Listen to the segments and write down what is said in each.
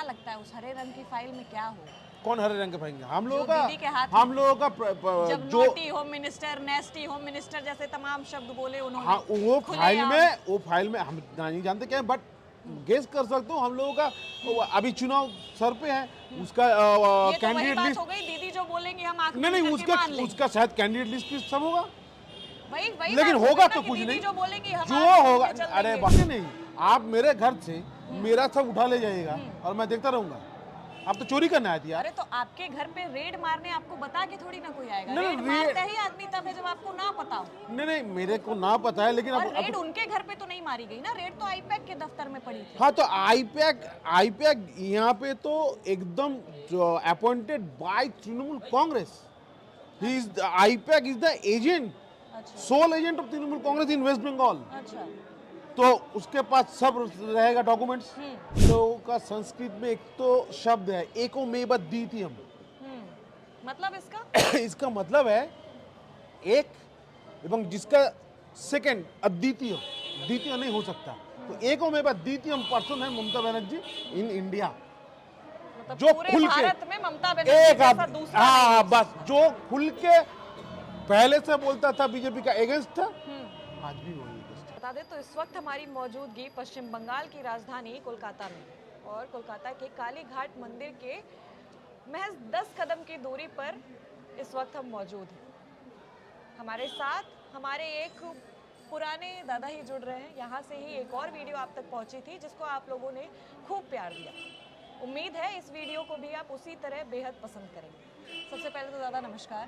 क्या लगता है उस हरे रंग की फाइल में क्या हो? कौन हरे रंग के पाएंगे? हम लोगों जो दीदी के हाथ का, हम लोगों का जब जो, naughty home minister, नेस्टी home minister जैसे तमाम शब्द बोले उन्होंने, हाँ वो खुलेआम। फाइल में हम नहीं जानते क्या है, बट गेस कर सकते हो हम लोगों का। अभी चुनाव सर पे है, उसका ये तो वही कैंडिडेट बात लिस्ट, हो गई, दीदी जो बोलेंगी हम आंख नहीं बंद नहीं करके मान लेंगे। उसका शायद कैंडिडेट लिस्ट भी सब होगा, वही लेकिन बात हो होगा गई ना तो कि कुछ दीदी नहीं जो बोलेंगी हम जो आंख बंद होगा। करके चल अरे देंगे। बात नहीं, आप मेरे घर से मेरा सब उठा ले जाइएगा और मैं देखता रहूंगा। आप तो चोरी करने आए थे यार। अरे तो आपके घर पे रेड मारने आपको बता के थोड़ी ना कोई आएगा। नहीं, रेड नहीं, मारता ही आदमी तब है जब आपको ना पता हो। नहीं नहीं मेरे को ना पता है, लेकिन और अब रेड उनके घर पे तो नहीं मारी गई ना, रेड तो आईपैक के दफ्तर में पड़ी थी। हाँ तो आईपैक यहाँ पे तो एकदम appointed by Trinamool Congress. He is IPAC is the agent, अच्छा sole agent of Trinamool Congress in West Bengal. अच्छा। तो उसके पास सब रहेगा डॉक्यूमेंट्स। लोगों का संस्कृत में एक तो शब्द है एको मेव द्वितीयम। मतलब इसका इसका मतलब है एक, एवं जिसका सेकंड अद्वितीय, द्वितीय नहीं हो सकता। तो एको मेव द्वितीयम पर्सन है ममता बनर्जी इन इंडिया, मतलब जो पूरे खुल के भारत में ममता बनर्जी एक जैसा दूसरा नहीं हाँ हो बस जो खुल के पहले से बोलता था बीजेपी का अगेंस्ट था, आज भी वही अगेंस्ट। बता दें तो इस वक्त हमारी मौजूदगी पश्चिम बंगाल की राजधानी कोलकाता में, और कोलकाता के काली घाट मंदिर के महज 10 कदम की दूरी पर इस वक्त हम मौजूद हैं। हमारे साथ हमारे एक पुराने दादा ही जुड़ रहे हैं। यहाँ से ही एक और वीडियो आप तक पहुँची थी जिसको आप लोगों ने खूब प्यार दिया। उम्मीद है इस वीडियो को भी आप उसी तरह बेहद पसंद करेंगे। सबसे पहले तो दादा नमस्कार।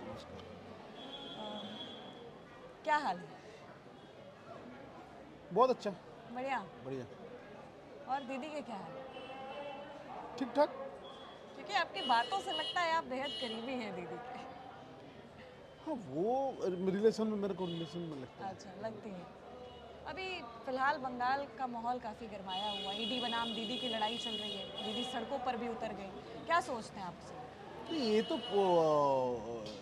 क्या हाल है? बहुत अच्छा, बढ़िया। बढ़िया, और दीदी के क्या हाल है? ठीक ठाक। क्योंकि आपकी बातों से लगता है आप बेहद करीबी हैं दीदी के। हाँ वो रिलेशन में, मेरे को रिलेशन में लगता है। अच्छा, लगती है। अभी फिलहाल बंगाल का माहौल काफ़ी गरमाया हुआ है। ईडी बनाम दीदी की लड़ाई चल रही है, दीदी सड़कों पर भी उतर गई। क्या सोचते हैं आपसे? नहीं, ये तो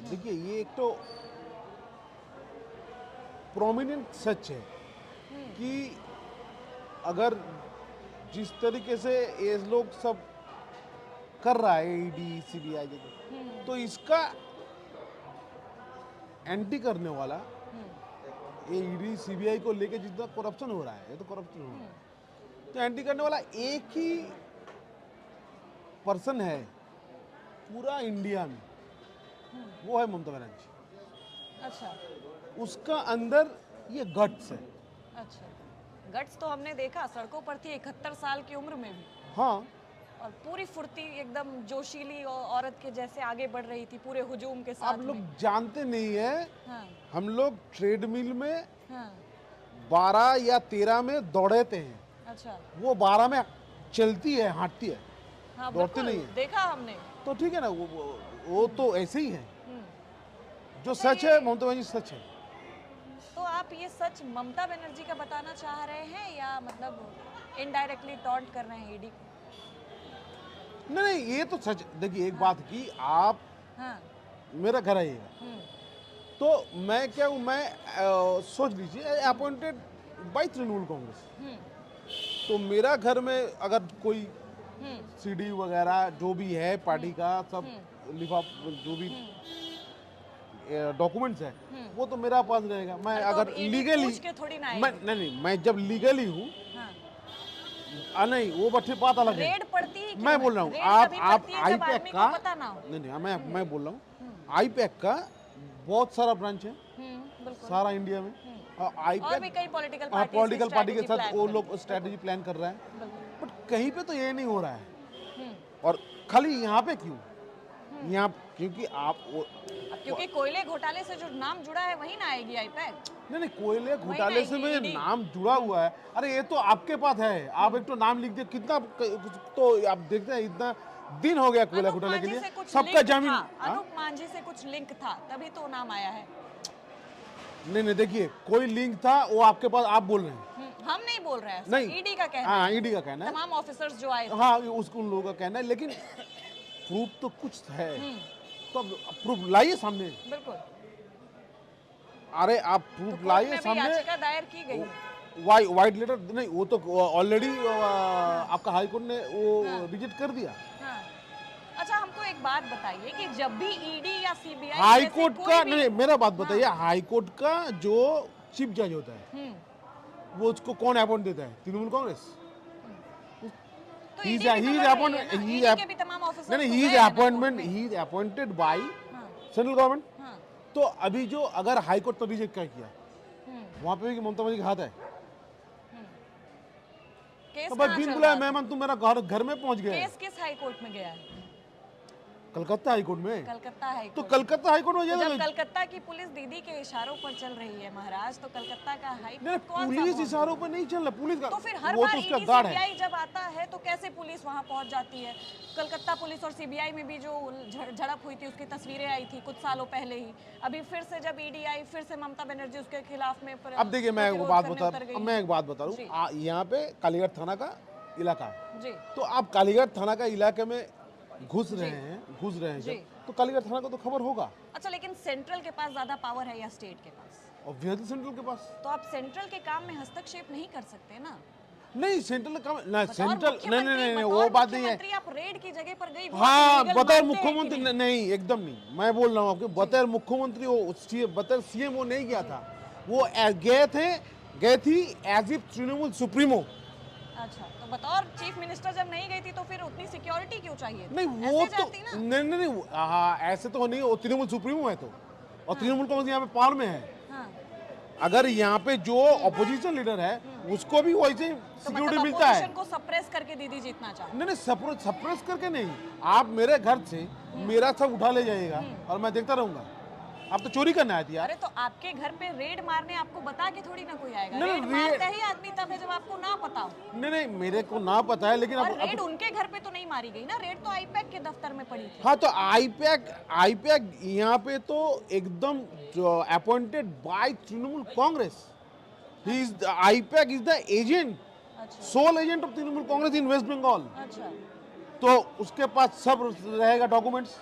देखिए ये एक तो प्रोमिनेंट सच है कि अगर जिस तरीके से ये लोग सब कर रहा है ईडी सीबीआई, तो इसका एंटी करने वाला ये ईडी सीबीआई को लेके जितना करप्शन हो रहा है, ये तो करप्शन हो रहा है, तो एंटी करने वाला एक ही पर्सन है पूरा इंडिया में, वो है ममता बनर्जी। अच्छा उसका अंदर ये गट्स है। अच्छा। गट्स तो हमने देखा, सड़कों पर थी 71 साल की उम्र में भी, हाँ और पूरी फुर्ती एकदम जोशीली औरत के जैसे आगे बढ़ रही थी पूरे हुजूम के साथ आप लोग में। जानते नहीं है, हाँ हम लोग ट्रेडमिल में हाँ। 12 या 13 में दौड़ते हैं, अच्छा वो 12 में चलती है, हांटती है, हाँ, दौड़ते बिल्कुल नहीं है। देखा हमने। तो ठीक है ना, वो तो ऐसे ही है। जो सच है ममता बनर्जी सच है। तो आप ये सच ममता बनर्जी का बताना चाह रहे हैं या मतलब इनडायरेक्टली टॉन्ट कर रहे हैं ईडी को? नहीं ये तो सच। देखिए एक बात की, आप हाँ मेरा घर आइएगा तो मैं क्या हूँ, मैं सोच लीजिए अपॉइंटेड बाय तृणमूल कांग्रेस, तो मेरा घर में अगर कोई सीडी वगैरह जो भी है पार्टी का, सब लिफाफ जो भी डॉक्यूमेंट्स है वो तो मेरा पास रहेगा। मैं तो अगर अब ED लीगली, पूछ के थोड़ी ना आएगी। मैं नहीं मैं जब लीगली हूँ, हाँ। नहीं वो बात बात अलग है। रेड पड़ती ही क्यों मैं है? बोल रहा हूँ रेड आप तभी आप पड़ती है जब आईपैक आदमी का, को पता ना हो। नहीं मैं बोल रहा हूँ आईपैक का बहुत सारा ब्रांच है बिल्कुल। सारा इंडिया में, और और भी आईपैक कई पॉलिटिकल पॉलिटिकल पार्टी के साथ प्लान वो करती लोग स्ट्रेटेजी प्लान कर रहा है, बिल्कुल। बट कहीं पे तो ये नहीं हो रहा है। और खाली यहाँ पे क्यों, यहाँ क्योंकि आप अब क्योंकि कोयले घोटाले से जो नाम जुड़ा है वही ना आएगी आईपैक। नहीं कोयले घोटाले से आएगी में ED। नाम जुड़ा हुआ है। अरे ये तो आपके पास है, आप एक तो नाम लिख दिए, कितना तो आप देखते हैं इतना दिन हो गया कोयला घोटाले के लिए, सबका जमीन। अनूप मांझी से कुछ लिंक था तभी तो नाम आया है। नहीं देखिए कोई लिंक था, वो आपके पास आप बोल रहे हैं, हम नहीं बोल रहे हैं, नहीं ईडी का कहना हाँ है, ईडी का कहना है, तमाम ऑफिसर्स जो आए थे। हाँ उसको उन लोगों का कहना है, लेकिन प्रूफ तो कुछ है, तो अब प्रूफ लाइए सामने। बिल्कुल। अरे आप प्रूफ लाइए तो सामने। याचिका दायर की गई है। वाइट लेटर नहीं, वो तो ऑलरेडी आपका हाई कोर्ट ने वो रिजेक्ट कर दिया। हाँ। अच्छा हमको एक बात बताइए कि जब भी ईडी या सीबीआई हाई कोर्ट का नहीं, मेरा बात बताइए, हाई कोर्ट का जो चीफ जज होता है वो उसको कौन अपॉइंट देता है? तृणमूल कांग्रेस। तो he is ईडी भी तो कर रही है ना, he ईडी के भी तमाम ऑफिसर्स नहीं, तो he is गए हैं ना appointment, कोर्ट में। he is appointed by हाँ, सेंट्रल गवर्नमेंट। हाँ, तो अभी जो अगर हाई कोर्ट तो रिजेक्ट क्या किया, वहां पे भी ममता बनर्जी का हाथ है। केस तो भाई कहाँ बिन चल बुलाए रहा था? मेहमान तुम मेरा घर में पहुंच गए। केस किस हाई कोर्ट में गया है? कलकत्ता हाई कोर्ट में। कलकत्ता हाई तो कोर्ट। कलकत्ता हाई कोर्ट में तो जाएगा। जब कलकत्ता की पुलिस दीदी के इशारों पर चल रही है महाराज, तो कलकत्ता का हाई नहीं, कोर्ट कौन सा पुलिस पहुंच इशारों पे नहीं चल रहा, पुलिस का तो फिर हर वो बार तो उसका ईडी गार्ड है। सीबीआई जब आता है तो कैसे पुलिस वहां पहुंच जाती है? कलकत्ता पुलिस और सीबीआई में भी जो झड़प हुई थी उसकी तस्वीरें आई थी कुछ सालों पहले ही। अभी फिर से जब ईडी आई, फिर से ममता बनर्जी उसके खिलाफ में अब देखिए मैं एक प्रतिरोध बात करने बता उतर गई। अब मैं एक बात बता जी। रहा हूँ, यहाँ पे कालीगढ़ थाना का इलाका है। जी तो आप कालीगढ़ थाना का इलाके में घुस रहे हैं जी। जब, तो कालीगढ़ थाना को तो खबर होगा। अच्छा, लेकिन सेंट्रल के पास ज्यादा पावर है या स्टेट के पास? ऑब्वियसली सेंट्रल के पास। तो आप सेंट्रल के काम में हस्तक्षेप नहीं कर सकते ना। नहीं, सेंट्रल का ना, बतौर सेंट्रल नहीं नहीं मुख्यमंत्री- नहीं, बतौर वो बात नहीं है। मुख्यमंत्री आप रेड की जगह पर गई, वो हाँ, आप illegal बतौर मानते हैं कि मुख्यमंत्री नहीं? नहीं, एकदम नहीं। मैं बोल रहा हूँ आपको, बतौर मुख्यमंत्री वो बतौर सीएम वो नहीं गया था। वो गए थी एज इफ तृणमूल सुप्रीमो। अच्छा, तो बतौर चीफ मिनिस्टर जब नहीं गई थी तो फिर उतनी सिक्योरिटी क्यों चाहिए थी? नहीं वो ऐसे तो जाती ना। नहीं, हाँ ऐसे तो नहीं, वो तृणमूल सुप्रीमो है तो, और तृणमूल कांग्रेस यहाँ पे पावर में है। हाँ, अगर यहाँ पे जो ऑपोजिशन लीडर है उसको भी वैसे ही तो सिक्योरिटी मतलब मिलता है। opposition को सप्रेस करके दीदी जीतना चाहती। नहीं सप्रेस करके नहीं, आप मेरे घर से मेरा सब उठा ले जाइएगा और मैं देखता रहूंगा। आप तो चोरी करना आए थे यार। अरे तो आपके घर पे रेड मारने आपको बता के थोड़ी ना कोई आएगा। नहीं, रेड रेड- मारता ही आदमी तब है जब आपको ना पता हो। नहीं मेरे को ना पता है, लेकिन और अब रेड उनके घर पे तो नहीं मारी गई ना, रेड तो आईपैक के दफ्तर में पड़ी थी। हाँ तो आईपैक यहाँ पे तो एकदम appointed by Trinamool Congress. He is IPAC is the agent, अच्छा sole agent of Trinamool Congress in West Bengal. अच्छा। तो उसके पास सब रहेगा डॉक्यूमेंट्स।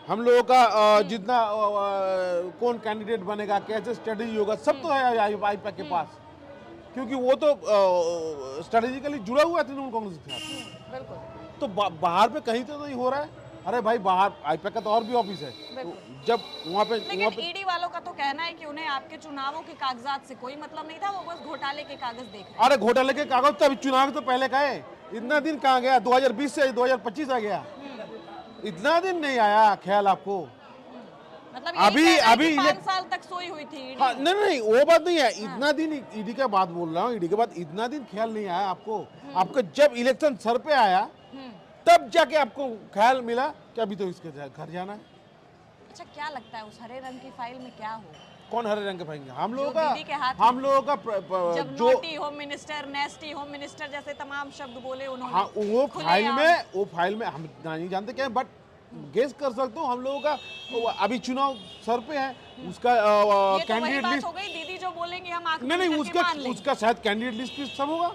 हम लोगों का जितना कौन कैंडिडेट बनेगा, कैसे स्ट्रेटेजी होगा, सब तो है आईपैक के पास, क्योंकि वो तो स्ट्रेटेजिकली जुड़ा हुआ है तृणमूल कांग्रेस के साथ। बिल्कुल तो बाहर पे कहीं तो नहीं हो रहा है। अरे भाई बाहर आईपैक का तो और भी ऑफिस है, तो जब वहाँ लेकिन पे ईडी वालों का तो कहना है कि उन्हें आपके चुनावों के कागजात से कोई मतलब नहीं था, वो बस घोटाले के कागज देख रहे अरे घोटाले के कागज तो अभी चुनाव तो पहले का है। इतना दिन कहाँ गया? 2020 से 2025 आ गया, इतना दिन नहीं आया ख्याल आपको? हैं। मतलब अभी 5 साल तक सोई हुई थी ईडी। हाँ, नहीं वो बात नहीं है। इतना दिन ईडी का बात बोल रहा हूँ, ईडी के बाद इतना दिन ख्याल नहीं आया आपको। आपको जब इलेक्शन सर पे आया तब जाके आपको ख्याल मिला कि अभी तो इसके घर जाना है। अच्छा, क्या लगता है उस हरे रंग की फाइल में क्या हो? कौन हरे रंग के पाएंगे? हम लोगों जो दीदी के हाथ का, हम लोगों का जब जो naughty home minister, नेस्टी home minister जैसे तमाम शब्द बोले उन्होंने। हाँ वो खुलेआम। फाइल में हम नहीं जानते क्या है, बट गेस कर सकते हो हम लोगों का। अभी चुनाव सर पे है, उसका ये तो वही कैंडिडेट बात लिस्ट हो गई, दीदी जो बोलेंगी हम आंख नहीं बंद करके उसका मान लेंगे। उसका शायद कैंडिडेट लिस्ट सब होगा,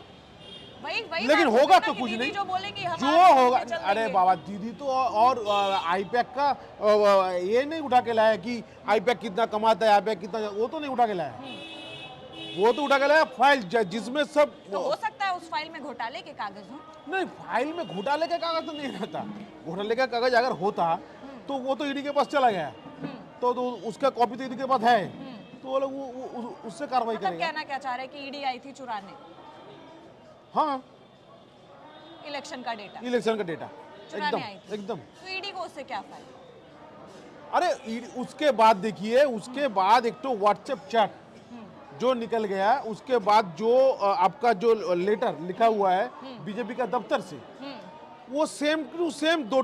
वही लेकिन बात होगा ना तो कि कुछ दीदी नहीं जो बोलेंगी हम जो आंख बंद होगा। करके चल अरे देंगे। बाबा दीदी तो और आईपैक का ये नहीं उठा के लाया कि आईपैक कितना कमाता है, आईपैक कितना, वो तो नहीं उठा के लाया। वो तो उठा के लाया फाइल जिसमें सब तो हो सकता है उस फाइल में घोटाले के कागज हों। नहीं, फाइल में घोटाले का कागज तो नहीं रहता। घोटाले का कागज अगर होता तो वो तो ईडी के पास चला गया, तो उसका कॉपी तो ईडी के पास है, तो वो लोग उससे कार्रवाई मतलब करेगा। कहना क्या चाह रहे हैं कि ईडी आई थी चुराने हाँ, इलेक्शन का डेटा, इलेक्शन का डेटा चुराने आई थी। एकदम। तो ईडी को उससे क्या फायदा? अरे उसके बाद देखिए, उसके बाद एक तो व्हाट्सएप चैट जो निकल गया, उसके बाद जो आपका जो लेटर लिखा हुआ है बीजेपी का दफ्तर से, वो सेम टू सेम दो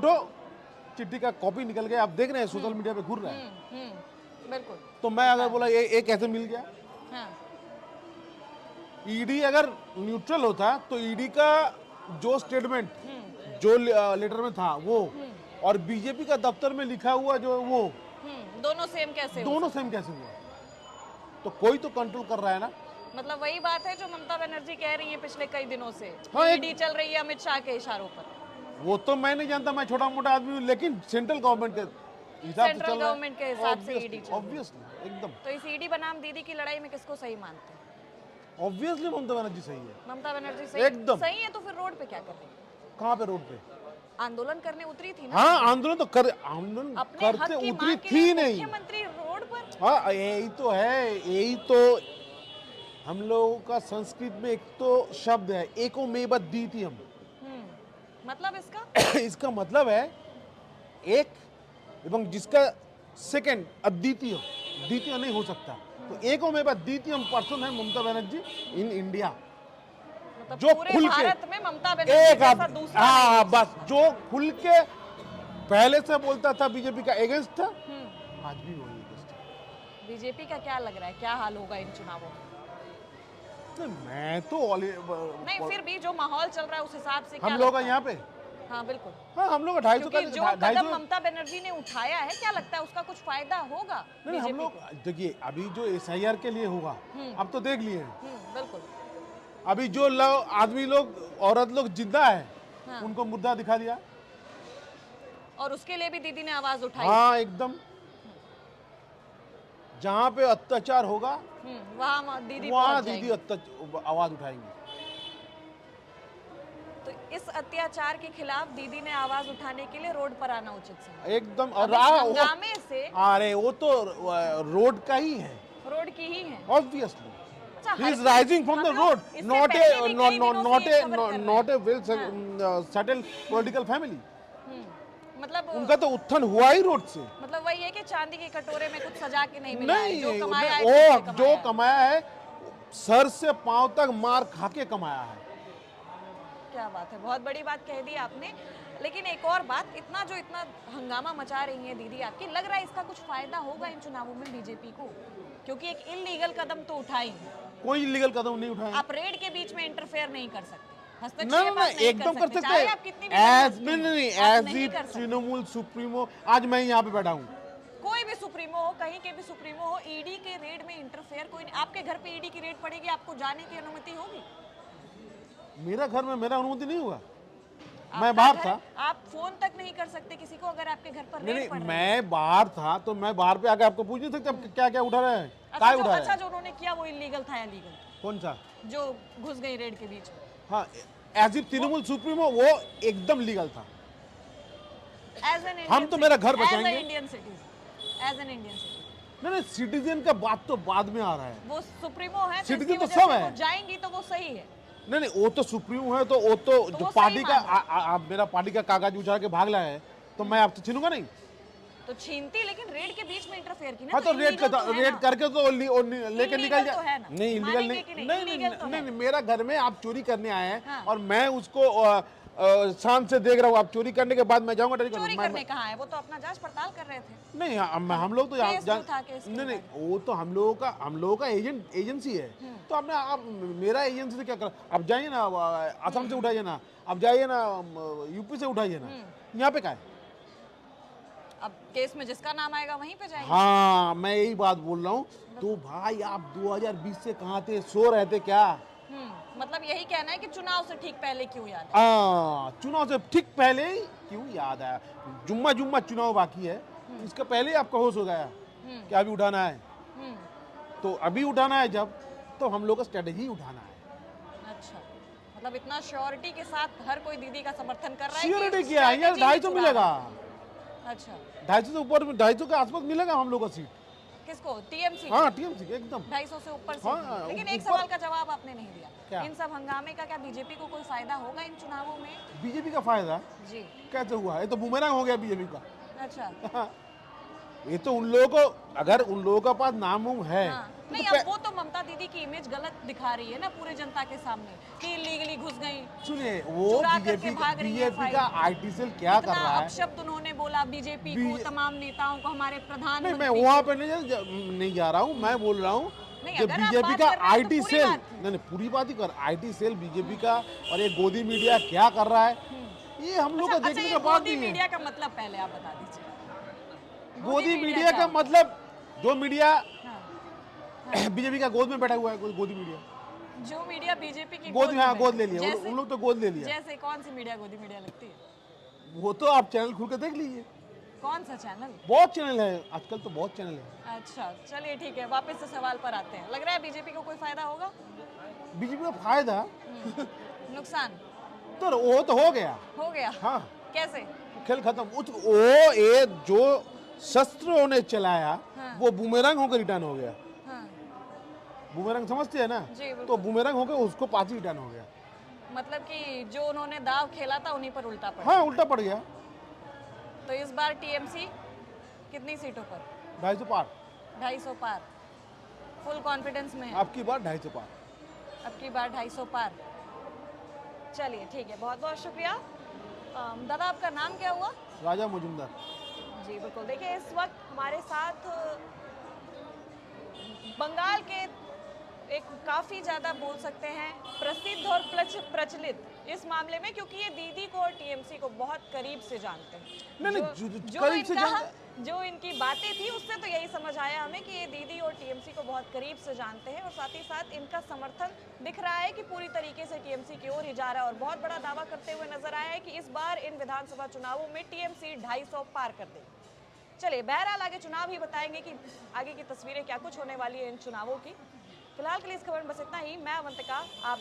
चिट्ठी का कॉपी निकल गया। आप देख रहे हैं सोशल मीडिया पे घूर रहा है। बिल्कुल। तो मैं अगर बोला ये कैसे मिल गया? हाँ। ईडी अगर न्यूट्रल होता तो ईडी का जो स्टेटमेंट जो लेटर में था वो, और बीजेपी का दफ्तर में लिखा हुआ जो वो, दोनों सेम कैसे हो? दोनों सेम कैसे हुआ? तो कोई तो कंट्रोल कर रहा है ना। मतलब वही बात है जो ममता बनर्जी कह रही है पिछले कई दिनों से। हाँ, ईडी चल रही है अमित शाह के इशारों पर। वो तो मैं नहीं जानता, मैं छोटा मोटा आदमी हूँ, लेकिन सेंट्रल गवर्नमेंट के हिसाब से सेंट्रल गवर्नमेंट के हिसाब से ईडी चल रही है। ऑब्वियसली एकदम। तो इस ईडी बनाम दीदी की लड़ाई में किसको सही मानते हैं? ऑब्वियसली ममता बनर्जी सही है। ममता बनर्जी सही एकदम। सही है, तो फिर रोड पे क्या कर रही है? कहाँ पे रोड पे? आंदोलन करने उतरी थी ना, हाँ आंदोलन तो कर, आंदोलन अपने करते हक की उतरी मांग के थी लिए नहीं। मुख्यमंत्री रोड पर। हाँ यही तो है, यही तो हम लोगों का संस्कृत में एक तो शब्द है, एको मेवा द्वितीयम। मतलब इसका इसका मतलब है एक एवं जिसका सेकंड अद्वितीय, द्वितीय नहीं हो सकता। तो एको मेवा द्वितीयम पर्सन है ममता बनर्जी इन इंडिया। मतलब जो पूरे खुल के भारत में ममता बनर्जी एक जैसा आदमी, दूसरा नहीं हाँ है। बस जो खुल के पहले से बोलता था बीजेपी का अगेंस्ट था, आज भी वही अगेंस्ट है। बीजेपी का क्या लग रहा है, क्या हाल होगा इन चुनावों में? नहीं, मैं तो नहीं, फिर भी जो माहौल चल रहा है उस हिसाब से क्या हम लोग लगता है? यहाँ पे, हाँ बिल्कुल, हाँ हम लोग 250 क्योंकि जो का कदम 250। ममता बनर्जी ने उठाया है, क्या लगता है उसका कुछ फायदा होगा नहीं हम बीजेपी लोग को? देखिए अभी जो SIR के लिए होगा, अब तो देख लिए हैं। बिल्कुल। अभी जो आदमी लोग औरत लोग जिंदा है, हाँ। उनको मुद्दा दिखा दिया। और उसके लिए भी दीदी ने आवाज उठाई। हाँ एकदम, जहाँ पे अत्याचार होगा वहाँ दीदी वहाँ पहुंच दीदी जाएंगी। आवाज उठाएंगी। तो इस अत्याचार के खिलाफ दीदी ने आवाज उठाने के लिए रोड पर आना उचित समझा। एकदम। अब और इस वो हंगामे से अरे वो तो रोड का ही है, रोड की ही है। ऑब्वियसली अच्छा, he is her- rising from the हम लोग road, इससे not पहले a भी कई दिनों से ये खबर कर रहे not a हैं। well settled political family। मतलब उनका तो उत्थान हुआ ही रोड से। मतलब वही है कि चांदी के कटोरे में कुछ सजा के नहीं मिला है, नहीं जो कमाया है वो खुद से जो कमाया है। कमाया है सर से पांव तक मार खा के कमाया है। क्या बात है, बहुत बड़ी बात कह दी आपने। लेकिन एक और बात, इतना हंगामा मचा रही है दीदी आपकी, लग रहा है इसका कुछ फायदा होगा इन चुनावों में बीजेपी को? क्योंकि एक इलीगल कदम तो उठाई, कोई इलीगल कदम नहीं उठाया। आप रेड के बीच में इंटरफेयर नहीं कर सकते, ना हस्तक्षेप ना आप नहीं एकदम कर सकते चाहे आप कितनी भी एज मजबूत नहीं हों, नहीं आप एज नहीं ई कर सकते। तृणमूल सुप्रीमो आज मैं यहाँ पे बैठा हूँ। कोई भी सुप्रीमो हो, कहीं के भी सुप्रीमो हो, ईडी के रेड में इंटरफेयर कोई नहीं। आपके घर पे ईडी की रेड पड़ेगी, आपको जाने की अनुमति होगी? मेरा घर में मेरा अनुमति नहीं हुआ, आपका मैं बाहर घर- था। आप फोन तक नहीं कर सकते किसी को अगर आपके घर पर नहीं रेड पड़ नहीं रही है। मैं बाहर था तो मैं बाहर पे आके आपको पूछ नहीं सकता क्या क्या उठा रहे हैं, क्या उठा रहे अच्छा हैं। जो उन्होंने किया वो इलीगल था या लीगल? कौन सा? जो घुस गई रेड के बीच में। हाँ एज इफ तृणमूल सुप्रीमो वो एकदम लीगल था। एज एन हम तो मेरा घर बचाएंगे। As an Indian citizen. नहीं नहीं सिटीजन का बात तो बाद में आ रहा है। वो सुप्रीमो है, Citizen इसकी तो वजह सब से है। वो जाएंगी तो वो सही है। नहीं नहीं वो तो सुप्रीमो है तो वो तो जो वो पार्टी सही का मान मेरा पार्टी का कागज उछाल के भाग लाया है तो मैं आपसे छीनूंगा नहीं। तो छीनती, लेकिन रेड के बीच में इंटरफेयर की ना। हाँ तो रेड illegal तो है रेड ना। करके तो लेके Illegal निकल तो जाए। है ना। नहीं इलीगल मानेंगे नहीं कि नहीं? नहीं नहीं Illegal तो नहीं है। नहीं, मेरा घर में आप चोरी करने आए हैं हाँ। और मैं उसको शान से देख रहा हूँ। आप चोरी करने के बाद मैं जाऊंगा चोरी करने कहाँ है, वो तो अपना जांच पड़ताल कर रहे थे। नहीं हम लोग तो केस जो था, केस के नहीं नहीं वो तो हम लोगों का एजेंसी है। तो आपने आप मेरा एजेंसी से क्या कर, आप जाइए ना असम से उठाइए ना, आप जाइए ना यूपी से उठाइए ना, यहाँ पे क्या है? अब केस में जिसका नाम आएगा वहीं पे जाएंगे। हाँ मैं यही बात बोल रहा हूँ। तो भाई आप 2020 से कहाँ थे, सो रहे थे क्या? मतलब यही कहना है कि चुनाव से ठीक पहले क्यों याद है? चुनाव से ठीक पहले ही क्यों याद आया? जुम्मा चुनाव बाकी है, इसका पहले ही आपका होश हो गया कि अभी उठाना है। तो अभी उठाना है जब, तो हम लोग का स्ट्रेटेजी उठाना है। अच्छा, मतलब इतना श्योरिटी के साथ हर कोई दीदी का समर्थन कर रहा है। सिक्योरिटी क्या है? यार 250 मिलेगा, अच्छा 250 से ऊपर 250 के आसपास मिलेगा हम लोग का सीट। किसको? टीएमसी? हाँ टीएमसी एकदम 250 से ऊपर हाँ, सीट। लेकिन एक ऊपर- सवाल का जवाब आपने नहीं दिया। क्या? इन सब हंगामे का क्या बीजेपी को कोई फायदा होगा इन चुनावों में? बीजेपी का फायदा जी। कैसे हुआ? ये तो बुमेरांग हो गया बीजेपी का। अच्छा ये तो उन लोगों को, अगर उन लोगों का पास नाम है हाँ। तो नहीं, अब वो तो ममता दीदी की इमेज गलत दिखा रही है ना पूरे जनता के सामने कि इलीगली घुस गई। सुनिए वो चुरा करके बीजेपी भाग रही है बीजेपी का फाइल। आईटी सेल क्या कर इतना रहा है? अपशब्द उन्होंने बोला बीजेपी को, तमाम नेताओं को, हमारे नहीं प्रधानमंत्री मैं वहाँ पे नहीं जा रहा हूँ। मैं बोल रहा हूँ नहीं, जो अगर आप बीजेपी बात का कर रहे हैं तो आईटी पूरी सेल, बात की। नहीं पूरी बात ही कर, आईटी सेल बीजेपी का और ये गोदी मीडिया क्या कर रहा है, ये हम लोग का अच्छा, देखने ये का बात गोदी नहीं है। मीडिया का मतलब पहले आप बता दीजिए। गोदी मीडिया का मतलब जो मीडिया हाँ। बीजेपी का गोद में बैठा हुआ है, गोदी मीडिया। जो मीडिया बीजेपी की गोद में, हाँ में गोद ले लिया जैसे- उन लोग तो गोद ले लिया। जैसे कौन सी मीडिया गोदी मीडिया लगती है? वो तो आप चैनल खुल के देख लीजिए, कौन सा चैनल? बहुत चैनल है आजकल, तो बहुत चैनल है। अच्छा चलिए ठीक है, वापस से सवाल पर आते हैं। लग रहा है बीजेपी को कोई फायदा होगा? बीजेपी का फायदा नुकसान तो वो तो हो गया। हो गया। हाँ, कैसे? खेल खत्म। वो ये जो शस्त्र उन्हें चलाया हाँ। वो बूमेरंग होकर रिटर्न हो गया। हाँ बूमेरंग समझते हैं ना? जी बिल्कुल। तो बूमेरंग होकर उसको पार्टी रिटर्न हो गया। मतलब कि जो उन्होंने दाव खेला था उन्हीं पर उल्टा पड़ा। हाँ, उल्टा पड़ गया। तो इस बार टीएमसी कितनी सीटों पर? 250 पार। 250 पार। फुल कॉन्फिडेंस में है। आपकी बार 250 पार। अब की बार 250 पार। चलिए ठीक है, बहुत बहुत शुक्रिया। दादा आपका नाम क्या हुआ? राजा मजुमदार। जी बिल्कुल। देखिए इस वक्त हमारे साथ बंगाल के एक काफ़ी ज़्यादा बोल सकते हैं प्रसिद्ध और प्रचलित इस मामले में, क्योंकि ये दीदी को और टीएमसी को बहुत करीब से जानते हैं। नहीं, जो करीब से जो इनकी बातें थी उससे तो यही समझ आया हमें कि ये दीदी और टीएमसी को बहुत करीब से जानते हैं, और साथ ही साथ इनका समर्थन दिख रहा है कि पूरी तरीके से टीएमसी की ओर ही जा रहा है, और बहुत बड़ा दावा करते हुए नजर आया है कि इस बार इन विधानसभा चुनावों में टीएमसी 250 पार कर देगी। चलिए बहरहाल आगे चुनाव ही बताएंगे कि आगे की तस्वीरें क्या कुछ होने वाली है इन चुनावों की। फिलहाल के लिए इस खबर में बस इतना ही। मैं अवंतिका, आप